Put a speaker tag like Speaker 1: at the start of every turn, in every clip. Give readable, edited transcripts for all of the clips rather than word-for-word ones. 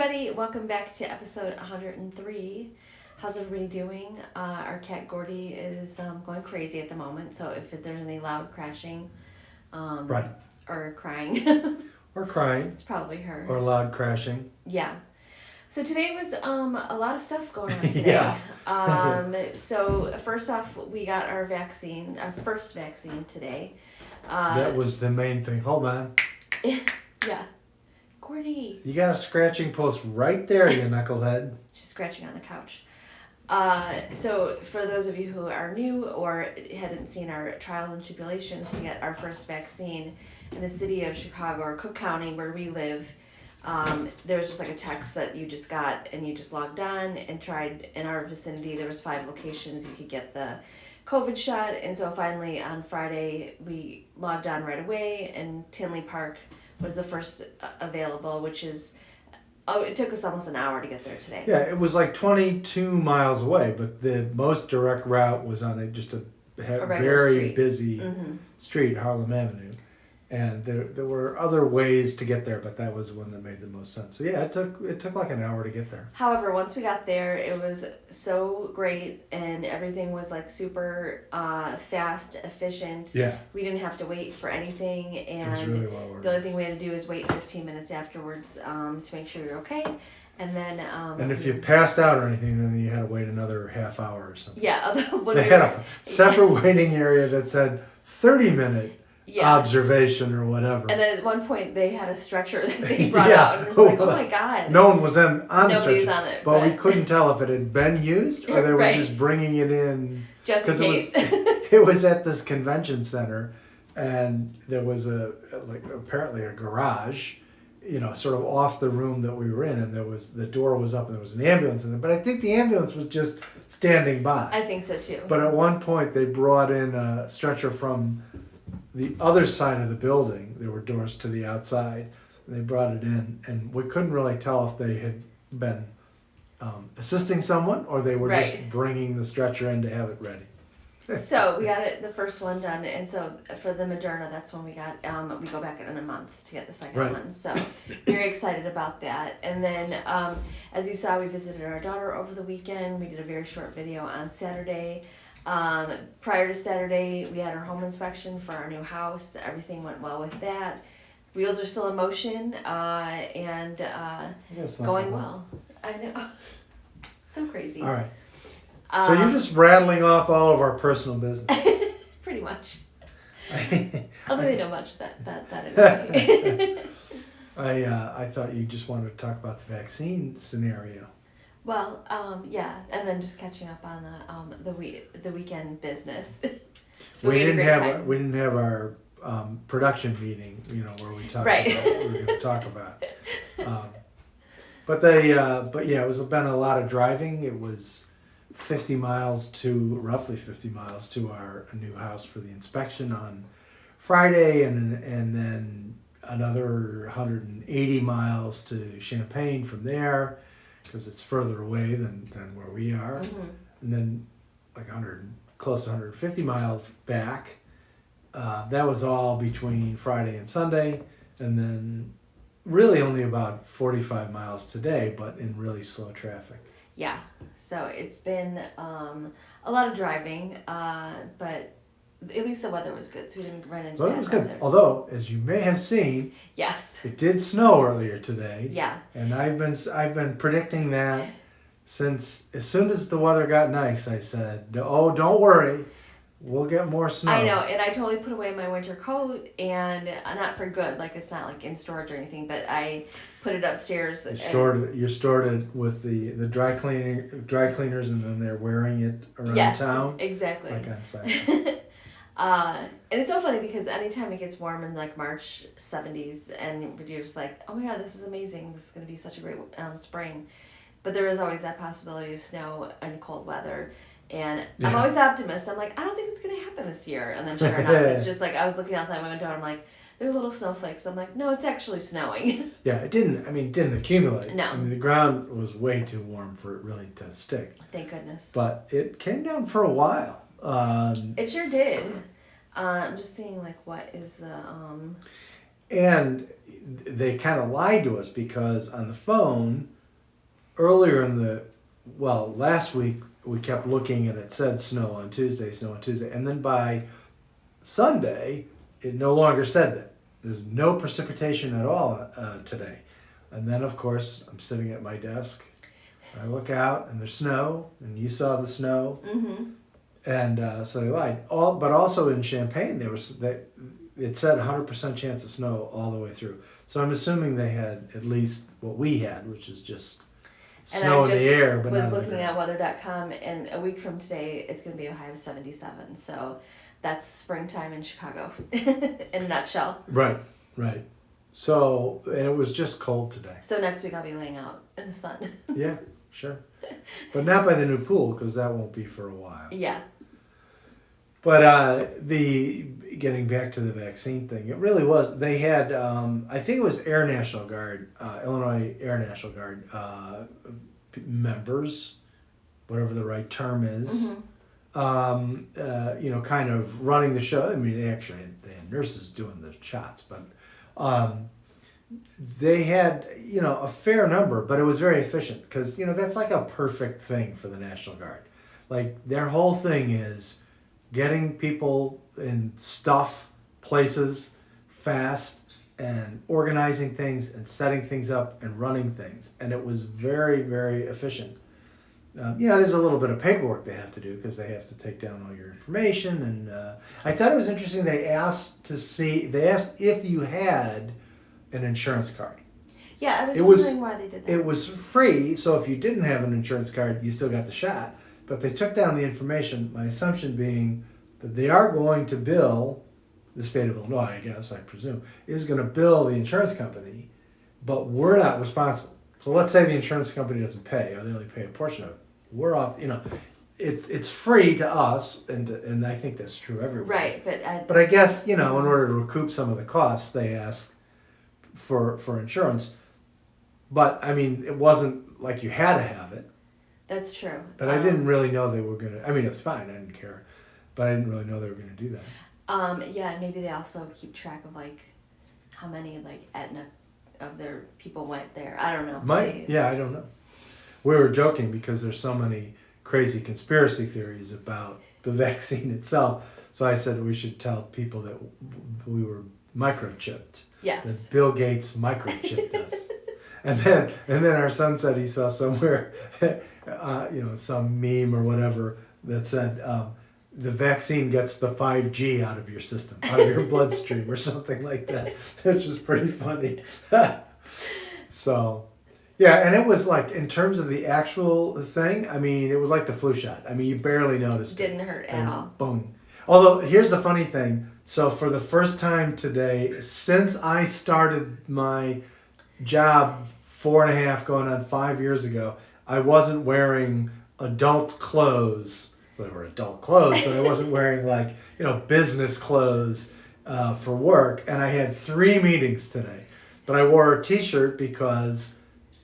Speaker 1: everybody, welcome back to episode 103. How's everybody doing? Our cat Gordy is going crazy at the moment, so if there's any loud crashing
Speaker 2: Right.
Speaker 1: or crying,
Speaker 2: Or crying.
Speaker 1: it's probably her.
Speaker 2: Or loud crashing.
Speaker 1: Yeah. So today was a lot of stuff going on today.
Speaker 2: Yeah.
Speaker 1: So first off, we got our vaccine, our first vaccine today.
Speaker 2: That was the main thing. Hold on.
Speaker 1: Yeah. Gordy.
Speaker 2: You got a scratching post right there, you knucklehead.
Speaker 1: She's scratching on the couch. So for those of you who are new or hadn't seen our trials and tribulations to get our first vaccine in the city of Chicago or Cook County where we live, there was just like a text that you just got and you just logged on and tried. In our vicinity there was 5 locations you could get the COVID shot, and so finally on Friday we logged on right away, and Tinley Park was the first available, which is it took us almost an hour to get there today.
Speaker 2: Yeah, it was like 22 miles away, but the most direct route was on just a very
Speaker 1: street.
Speaker 2: busy street, Harlem Avenue. And there were other ways to get there, but that was the one that made the most sense. So yeah, it took like an hour to get there.
Speaker 1: However, once we got there, it was so great, and everything was like super fast, efficient.
Speaker 2: Yeah.
Speaker 1: We didn't have to wait for anything, and
Speaker 2: it was really well worth
Speaker 1: the only thing we had to do is wait 15 minutes afterwards to make sure you're okay. And then
Speaker 2: and if you passed out or anything, then you had to wait another half hour or something.
Speaker 1: Yeah,
Speaker 2: They had a separate waiting area that said 30-minute observation or whatever.
Speaker 1: And then at one point they had a stretcher that they brought out, and it was like, oh my god.
Speaker 2: No one was on the
Speaker 1: Nobody was
Speaker 2: stretcher.
Speaker 1: on it.
Speaker 2: But we couldn't tell if it had been used or they were
Speaker 1: Right.
Speaker 2: just bringing it in.
Speaker 1: Just in case.
Speaker 2: It was at this convention center, and there was apparently a garage, sort of off the room that we were in, and the door was up and there was an ambulance in it. But I think the ambulance was just standing by.
Speaker 1: I think so too.
Speaker 2: But at one point they brought in a stretcher from the other side of the building. There were doors to the outside. And they brought it in, and we couldn't really tell if they had been assisting someone or they were just bringing the stretcher in to have it ready.
Speaker 1: So we got the first one done, and so for the Moderna, that's when we got. We go back in a month to get the second one. So very excited about that. And then, as you saw, we visited our daughter over the weekend. We did a very short video on Saturday. Prior to Saturday, we had our home inspection for our new house. Everything went well with that. Wheels are still in motion, and going well. I know. So crazy.
Speaker 2: All right. So you're just rattling off all of our personal business.
Speaker 1: Pretty much. Although they don't much that anyway.
Speaker 2: I thought you just wanted to talk about the vaccine scenario.
Speaker 1: Well, yeah, and then just catching up on the weekend business.
Speaker 2: We didn't have our production meeting, where we talked about what we were going to talk about. But yeah, it was been a lot of driving. It was roughly 50 miles to our new house for the inspection on Friday, and then another 180 miles to Champaign from there, because it's further away than where we are. And then like close to 150 miles back. That was all between Friday and Sunday, and then really only about 45 miles today, but in really slow traffic.
Speaker 1: Yeah, so it's been a lot of driving, but at least the weather was good, so we didn't run into bad
Speaker 2: weather was good.
Speaker 1: weather.
Speaker 2: Although, as you may have seen,
Speaker 1: yes,
Speaker 2: it did snow earlier today.
Speaker 1: Yeah,
Speaker 2: and I've been predicting that since as soon as the weather got nice. I said, "Oh, don't worry, we'll get more snow."
Speaker 1: I know, and I totally put away my winter coat, and not for good. Like, it's not like in storage or anything, but I put it upstairs.
Speaker 2: You stored it with the dry cleaners, and then they're wearing it around town.
Speaker 1: Yes, exactly.
Speaker 2: Like on site.
Speaker 1: And it's so funny because anytime it gets warm in like March 70s, and you're just like, oh my god, this is amazing. This is going to be such a great spring. But there is always that possibility of snow and cold weather. And I'm always an optimist. I'm like, I don't think it's going to happen this year. And then sure enough, it's just like, I was looking outside my window and I'm like, there's little snowflakes. I'm like, no, it's actually snowing.
Speaker 2: Yeah, it didn't accumulate.
Speaker 1: No.
Speaker 2: I mean, the ground was way too warm for it really to stick.
Speaker 1: Thank goodness.
Speaker 2: But it came down for a while.
Speaker 1: It sure did. I'm just seeing like what is the
Speaker 2: And they kind of lied to us because on the phone earlier last week we kept looking and it said snow on Tuesday, and then by Sunday it no longer said that. There's no precipitation at all today. And then of course I'm sitting at my desk. I look out and there's snow, and you saw the snow.
Speaker 1: Mm-hmm.
Speaker 2: And so they lied. But also in Champaign, it said 100% chance of snow all the way through. So I'm assuming they had at least what we had, which is just snow in the air. But
Speaker 1: I was looking at weather.com, and a week from today, it's going to be a high of 77. So that's springtime in Chicago, in a nutshell.
Speaker 2: Right. So, and it was just cold today.
Speaker 1: So next week I'll be laying out in the sun.
Speaker 2: Yeah, sure. But not by the new pool, because that won't be for a while.
Speaker 1: Yeah.
Speaker 2: But getting back to the vaccine thing, it really was. They had, I think it was Air National Guard, Illinois Air National Guard members, whatever the right term is,
Speaker 1: Mm-hmm.
Speaker 2: kind of running the show. I mean, they had nurses doing the shots, but they had, a fair number, but it was very efficient because, that's like a perfect thing for the National Guard. Like, their whole thing is getting people in stuff, places, fast, and organizing things and setting things up and running things. And it was very, very efficient. There's a little bit of paperwork they have to do because they have to take down all your information. And I thought it was interesting. They asked if you had an insurance card.
Speaker 1: Yeah, I was wondering why they did that.
Speaker 2: It was free, so if you didn't have an insurance card, you still got the shot. But they took down the information, my assumption being that they are going to bill, the state of Illinois, I guess, I presume, is going to bill the insurance company, but we're not responsible. So let's say the insurance company doesn't pay, or they only pay a portion of it. We're off, it's free to us, and I think that's true everywhere.
Speaker 1: Right,
Speaker 2: but I guess, in order to recoup some of the costs, they ask for insurance. But, I mean, it wasn't like you had to have it.
Speaker 1: That's true.
Speaker 2: But I didn't really know they were going to, I mean, it's fine, I didn't care. But I didn't really know they were going to do that.
Speaker 1: Yeah, and maybe they also keep track of, how many, Aetna of their people went there. I don't know.
Speaker 2: Yeah, I don't know. We were joking because there's so many crazy conspiracy theories about the vaccine itself. So I said we should tell people that we were microchipped.
Speaker 1: Yes.
Speaker 2: That Bill Gates microchipped us. And then our son said he saw somewhere, some meme or whatever that said the vaccine gets the 5G out of your system, out of your bloodstream or something like that, which is pretty funny. So, yeah, and it was in terms of the actual thing, I mean, it was like the flu shot. I mean, you barely noticed it.
Speaker 1: Didn't hurt at all.
Speaker 2: Boom. Although, here's the funny thing. So for the first time today, since I started my job 4.5 going on 5 years ago, I wasn't wearing adult clothes. Well, they were adult clothes, but I wasn't wearing business clothes for work. And I had 3 meetings today, but I wore a t-shirt because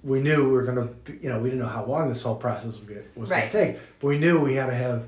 Speaker 2: we knew we were going to, we didn't know how long this whole process was going to take, but we knew we had to have,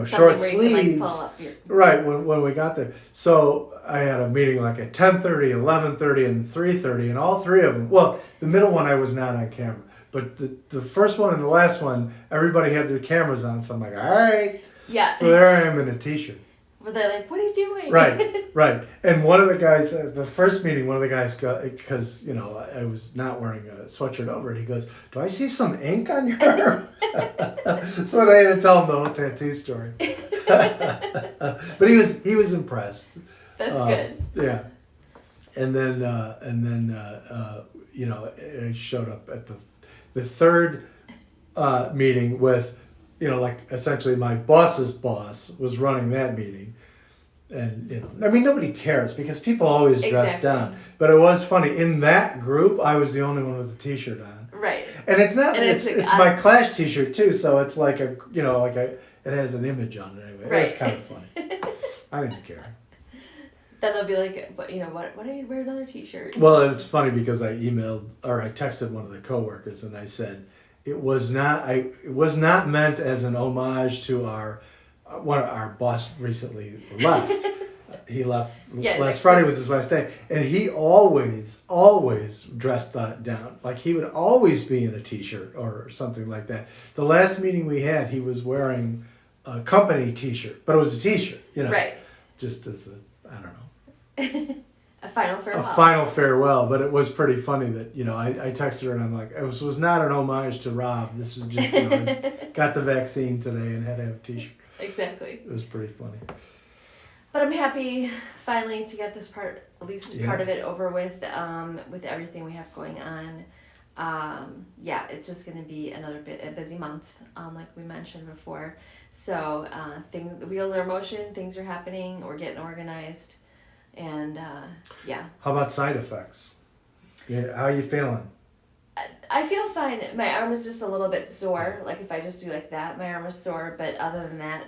Speaker 2: short sleeves.
Speaker 1: Pull up your...
Speaker 2: Right, when we got there. So I had a meeting at 10:30, 11:30, and 3:30, and all 3 of them, well, the middle one I was not on camera, but the first one and the last one, everybody had their cameras on, so I'm like, all right.
Speaker 1: Yeah.
Speaker 2: So there I am in a t-shirt.
Speaker 1: But they're like, what are you doing?
Speaker 2: Right. And one of the guys, the first meeting, one of the guys, because, I was not wearing a sweatshirt over it, he goes, do I see some ink on your arm? So then I had to tell him the whole tattoo story. But he was impressed.
Speaker 1: That's good.
Speaker 2: Yeah. And then I showed up at the third meeting with, essentially my boss's boss was running that meeting. And, I mean, nobody cares because people always dress down. But it was funny. In that group, I was the only one with a t-shirt on.
Speaker 1: Right.
Speaker 2: And it's not, it's my Clash t-shirt too. So it's it has an image on it anyway.
Speaker 1: Right.
Speaker 2: It was kind of funny. I didn't care.
Speaker 1: Then they'll be like, but what do you wear another t-shirt?
Speaker 2: Well, it's funny because I texted one of the coworkers and I said, it was not meant as an homage to our boss recently left. He left
Speaker 1: Yeah,
Speaker 2: last Friday was his last day, and he always dressed down. Like he would always be in a t-shirt or something like that. The last meeting we had, he was wearing a company t-shirt, but it was a t-shirt,
Speaker 1: Right.
Speaker 2: just as I don't know.
Speaker 1: A final farewell.
Speaker 2: A final farewell, but it was pretty funny that, I texted her and I'm like, it was not an homage to Rob. This was just, got the vaccine today and had to have a t-shirt.
Speaker 1: Exactly.
Speaker 2: It was pretty funny.
Speaker 1: But I'm happy finally to get this part, at least part of it over with everything we have going on. It's just going to be a busy month, like we mentioned before. So the wheels are in motion, things are happening, we're getting organized. And
Speaker 2: How about side effects? Yeah, how are you feeling?
Speaker 1: I feel fine. My arm is just a little bit sore. Like if I just do like that, my arm is sore. But other than that,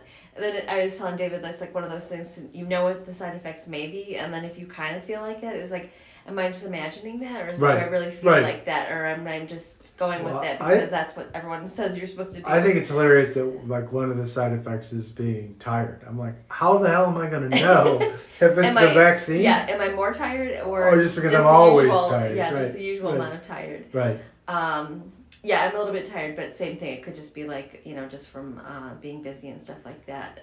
Speaker 1: I was telling David that's like one of those things. What the side effects may be, and then if you kind of feel like it, it's like, am I just imagining that, or do I really feel like that, or am I just going with it because that's what everyone says you're supposed to do?
Speaker 2: I think it's hilarious that like one of the side effects is being tired. I'm like, how the hell am I going to know if it's the vaccine?
Speaker 1: Yeah, am I more tired or
Speaker 2: just because I'm always tired?
Speaker 1: Yeah, just the usual amount of tired.
Speaker 2: Right.
Speaker 1: Yeah, I'm a little bit tired, but same thing. It could just be like, just from being busy and stuff like that.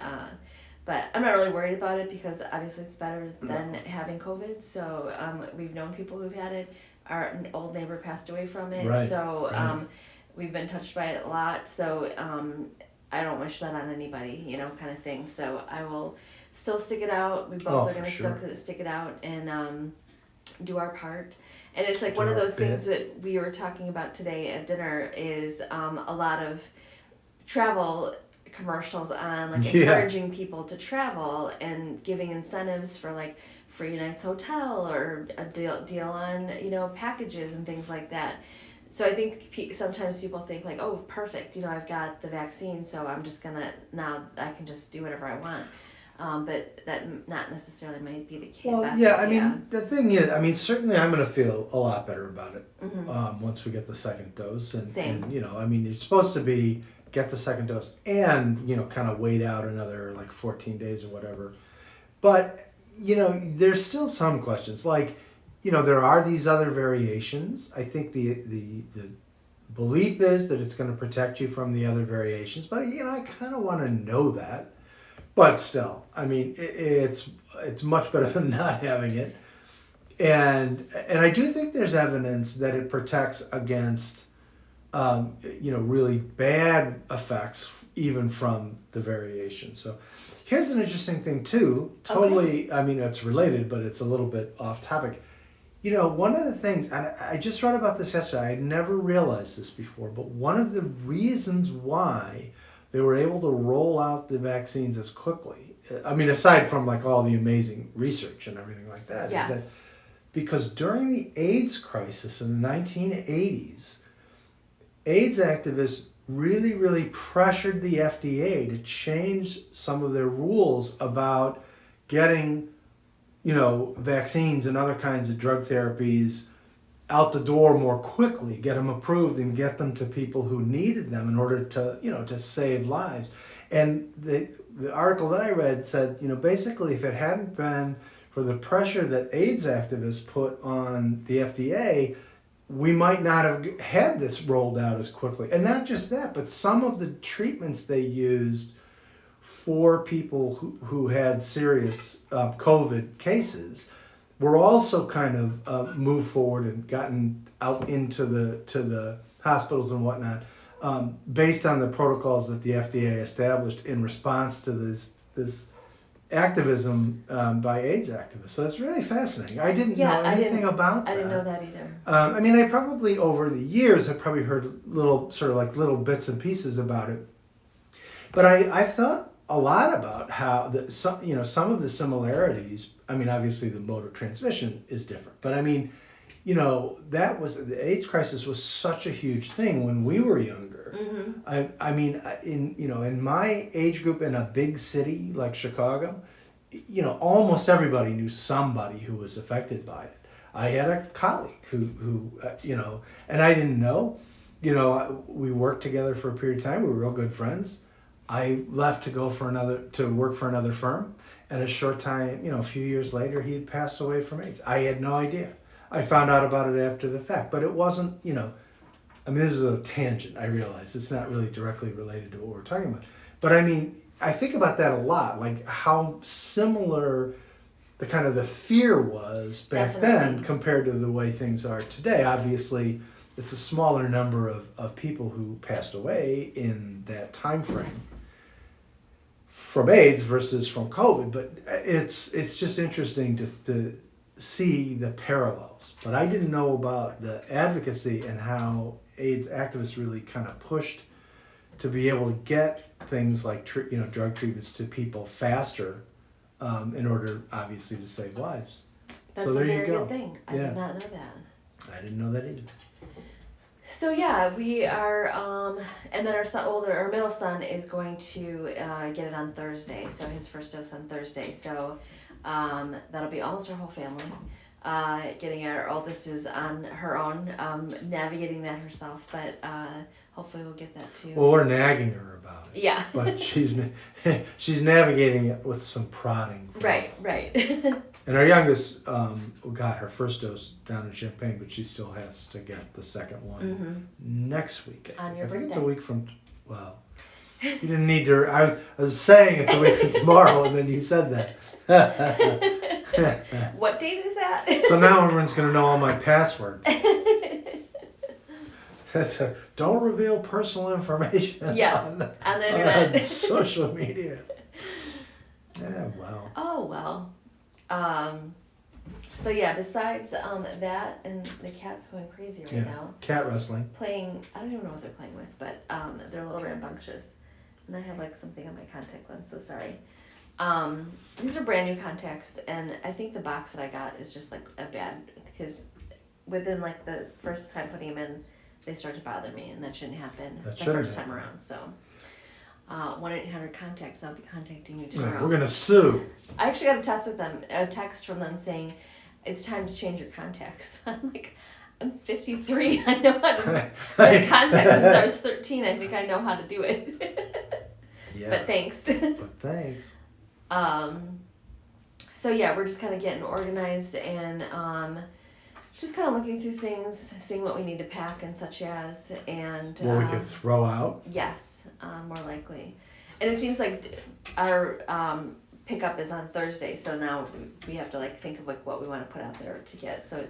Speaker 1: But I'm not really worried about it because obviously it's better than having COVID. So we've known people who've had it. Our old neighbor passed away from it.
Speaker 2: Right.
Speaker 1: So we've been touched by it a lot. So I don't wish that on anybody, kind of thing. So I will still stick it out. We both are going to stick it out and do our part. And it's like one of those things that we were talking about today at dinner is a lot of travel commercials on like encouraging people to travel and giving incentives for like free nights hotel or a deal on packages and things like that. So I think sometimes people think like, oh, perfect, I've got the vaccine, so I'm just now I can just do whatever I want. But that not necessarily might be the case.
Speaker 2: Well, the thing is, certainly I'm going to feel a lot better about it once we get the second dose.
Speaker 1: Same.
Speaker 2: And, it's supposed to be get the second dose and, kind of wait out another like 14 days or whatever. But, there's still some questions. Like, there are these other variations. I think the belief is that it's going to protect you from the other variations. But, I kind of want to know that. But still, it's much better than not having it, and I do think there's evidence that it protects against, really bad effects even from the variation. So, here's an interesting thing too. Totally, it's related, but it's a little bit off topic. One of the things, and I just read about this yesterday. I had never realized this before, but one of the reasons why they were able to roll out the vaccines as quickly. Aside from like all the amazing research and everything like that, is that because during the AIDS crisis in the 1980s, AIDS activists really, really pressured the FDA to change some of their rules about getting, vaccines and other kinds of drug therapies out the door more quickly, get them approved and get them to people who needed them in order to, to save lives. And the article that I read said, basically if it hadn't been for the pressure that AIDS activists put on the FDA, we might not have had this rolled out as quickly. And not just that, but some of the treatments they used for people who had serious COVID cases were also kind of moved forward and gotten out into the hospitals and whatnot, based on the protocols that the FDA established in response to this activism by AIDS activists. So it's really fascinating. I didn't know anything about that.
Speaker 1: I didn't know that either.
Speaker 2: I probably over the years have probably heard little bits and pieces about it, but I thought a lot about how some of the similarities. Obviously the mode of transmission is different, but that was the AIDS crisis was such a huge thing when we were younger. In my age group in a big city like Chicago, almost everybody knew somebody who was affected by it. I had a colleague who and I didn't know. We worked together for a period of time. We were real good friends. I left to work for another firm, And a short time, a few years later, he had passed away from AIDS. I had no idea. I found out about it after the fact, but it wasn't, I mean, this is a tangent, I realize. It's not really directly related to what we're talking about. But I mean, I think about that a lot, like how similar the fear was back then compared to the way things are today. Obviously, it's a smaller number of people who passed away in that time frame from AIDS versus from COVID, but it's just interesting to see the parallels. But I didn't know about the advocacy and how AIDS activists really kind of pushed to be able to get things like drug treatments to people faster, in order, obviously, to save lives.
Speaker 1: That's
Speaker 2: so there
Speaker 1: a very
Speaker 2: you go.
Speaker 1: good thing. I did not know that.
Speaker 2: I didn't know that either.
Speaker 1: So yeah, we are, and then our middle son is going to get it on Thursday. So his first dose on Thursday. So that'll be almost our whole family. Getting our oldest is on her own, navigating that herself, but hopefully we'll get that too.
Speaker 2: Well, we're nagging her about it.
Speaker 1: Yeah.
Speaker 2: But she's navigating it with some prodding.
Speaker 1: Right.
Speaker 2: And our youngest got her first dose down in Champaign, but she still has to get the second one next week.
Speaker 1: On your
Speaker 2: I think
Speaker 1: birthday.
Speaker 2: it's a week from. Well, you didn't need to. I was saying it's a week from tomorrow, and then you said that.
Speaker 1: What date is that?
Speaker 2: So now everyone's gonna know all my passwords. Don't reveal personal information on
Speaker 1: the internet.
Speaker 2: on social media. Yeah, well.
Speaker 1: Oh well. So yeah, besides that, and the cat's going crazy right now.
Speaker 2: Cat wrestling.
Speaker 1: Playing, I don't even know what they're playing with, but they're a little rambunctious. And I have like something on my contact lens, so sorry. These are brand new contacts, and I think the box that I got is just like a bad, because within like the first time putting them in, they start to bother me, and that shouldn't happen the first time around. So 1-800-CONTACTS, I'll be contacting you tomorrow.
Speaker 2: We're gonna sue.
Speaker 1: I actually got a text from them saying it's time to change your contacts. I'm like, I'm 53. I know how to get contacts since I was 13. I think I know how to do it.
Speaker 2: Yeah.
Speaker 1: But thanks. So yeah, we're just kind of getting organized and just kind of looking through things, seeing what we need to pack and such as, and
Speaker 2: what we could throw out.
Speaker 1: Yes, more likely. And it seems like our pickup is on Thursday, so now we have to like think of like what we want to put out there to get, so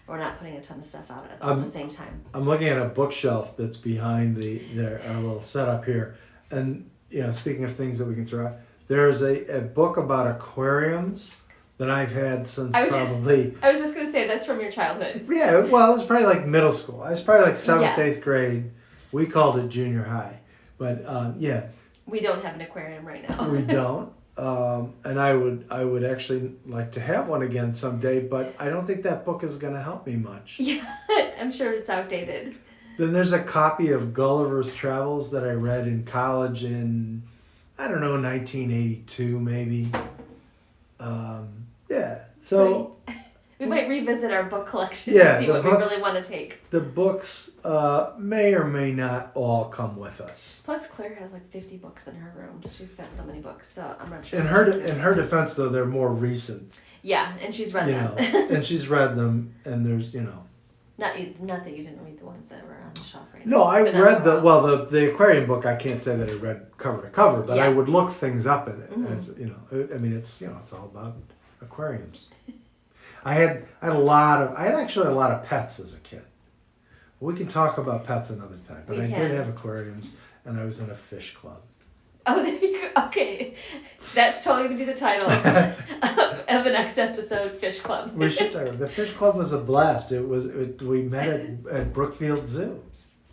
Speaker 1: we're not putting a ton of stuff out at the same time. I'm
Speaker 2: looking at a bookshelf that's behind our little setup here, and speaking of things that we can throw out, there's a book about aquariums that I've had since probably.
Speaker 1: I was just gonna say that's from your childhood.
Speaker 2: Yeah, well, it was probably like middle school. I was probably like 7th, 8th grade. We called it junior high, but yeah.
Speaker 1: We don't have an aquarium right now.
Speaker 2: We don't, and I would actually like to have one again someday, but I don't think that book is gonna help me much.
Speaker 1: Yeah, I'm sure it's outdated.
Speaker 2: Then there's a copy of Gulliver's Travels that I read in college in, I don't know, 1982 maybe. Yeah. So
Speaker 1: we might revisit our book collection
Speaker 2: and
Speaker 1: see what we really want to take.
Speaker 2: The books may or may not all come with us.
Speaker 1: Plus, Claire has like 50 books in her room. She's got so many books, so I'm not sure.
Speaker 2: In her defense, though, they're more recent.
Speaker 1: Yeah, and she's read them.
Speaker 2: And she's read them, and there's
Speaker 1: Not that you didn't read the ones that were on the shelf right
Speaker 2: now. No, I read the aquarium book. I can't say that I read cover to cover, but I would look things up in it. As, I mean, it's all about aquariums. I had actually a lot of pets as a kid. We can talk about pets another time, but I did have aquariums, and I was in a fish club.
Speaker 1: Oh, there you go. Okay, that's totally gonna be the title of the next episode, Fish Club.
Speaker 2: We should talk. The fish club was a blast. We met at Brookfield Zoo.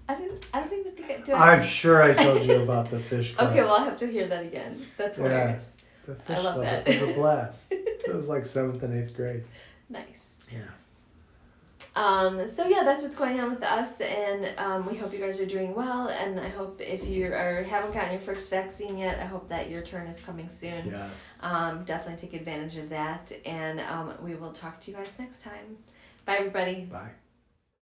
Speaker 1: I don't even think I do.
Speaker 2: I'm sure I told you about the fish club.
Speaker 1: Okay, well I'll have to hear that again. That's hilarious.
Speaker 2: The fish club. That. It was a blast. It was like 7th and 8th grade.
Speaker 1: Nice.
Speaker 2: Yeah.
Speaker 1: So yeah, that's what's going on with us, and we hope you guys are doing well, and I hope if you haven't gotten your first vaccine yet, I hope that your turn is coming soon.
Speaker 2: Yes.
Speaker 1: Definitely take advantage of that, and we will talk to you guys next time. Bye, everybody.
Speaker 2: Bye.